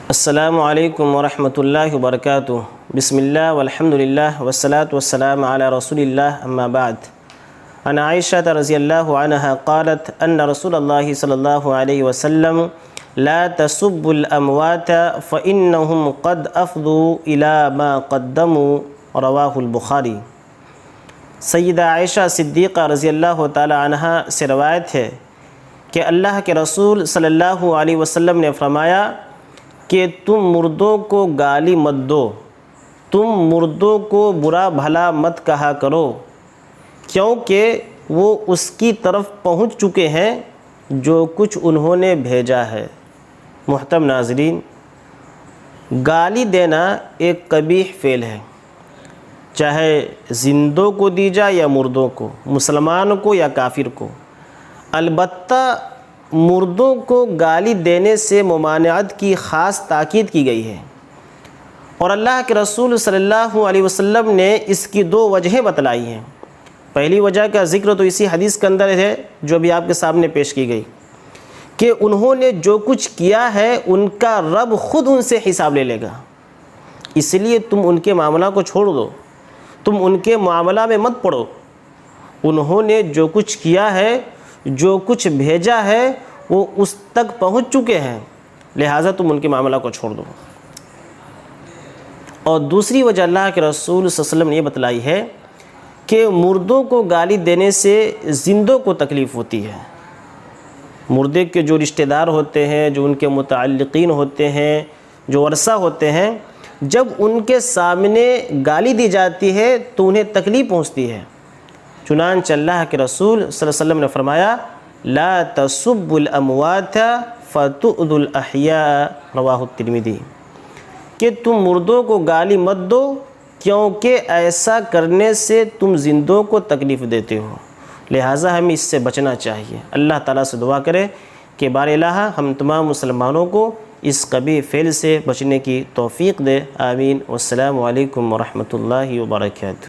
السلام علیکم ورحمۃ اللہ وبرکاتہ۔ بسم اللہ والحمد للہ والصلاة والسلام علی رسول اللہ اما بعد۔ عن عائشہ رضی اللہ عنہا قالت ان رسول اللہ صلی اللہ علیہ وسلم لا تسبوا الاموات فانہم قد افضوا الی ما قدموا، رواہ البخاری۔ سیدہ عائشہ صدیقہ رضی اللہ تعالی عنہا سے روایت ہے کہ اللہ کے رسول صلی اللہ علیہ وسلم نے فرمایا کہ تم مردوں کو گالی مت دو، تم مردوں کو برا بھلا مت کہا کرو، کیونکہ وہ اس کی طرف پہنچ چکے ہیں جو کچھ انہوں نے بھیجا ہے۔ محترم ناظرین، گالی دینا ایک قبیح فعل ہے، چاہے زندوں کو دی جائے یا مردوں کو، مسلمان کو یا کافر کو۔ البتہ مردوں کو گالی دینے سے ممانعت کی خاص تاکید کی گئی ہے، اور اللہ کے رسول صلی اللہ علیہ وسلم نے اس کی دو وجہیں بتلائی ہیں۔ پہلی وجہ کا ذکر تو اسی حدیث کے اندر ہے جو ابھی آپ کے سامنے پیش کی گئی، کہ انہوں نے جو کچھ کیا ہے ان کا رب خود ان سے حساب لے لے گا، اس لیے تم ان کے معاملہ کو چھوڑ دو، تم ان کے معاملہ میں مت پڑو۔ انہوں نے جو کچھ کیا ہے، جو کچھ بھیجا ہے، وہ اس تک پہنچ چکے ہیں، لہٰذا تم ان کے معاملہ کو چھوڑ دو۔ اور دوسری وجہ اللہ کے رسول صلی اللہ علیہ وسلم نے یہ بتلائی ہے کہ مردوں کو گالی دینے سے زندوں کو تکلیف ہوتی ہے۔ مردے کے جو رشتہ دار ہوتے ہیں، جو ان کے متعلقین ہوتے ہیں، جو ورثہ ہوتے ہیں، جب ان کے سامنے گالی دی جاتی ہے تو انہیں تکلیف پہنچتی ہے۔ چنانچہ اللہ کے رسول صلی اللہ علیہ وسلم نے فرمایا لا تسبوا الاموات فتؤذوا الاحیاء، رواہ الترمذی، کہ تم مردوں کو گالی مت دو کیونکہ ایسا کرنے سے تم زندوں کو تکلیف دیتے ہو، لہٰذا ہمیں اس سے بچنا چاہیے۔ اللہ تعالیٰ سے دعا کرے کہ بار الہ ہم تمام مسلمانوں کو اس قبیح فعل سے بچنے کی توفیق دے، آمین۔ والسلام علیکم ورحمۃ اللہ وبرکاتہ۔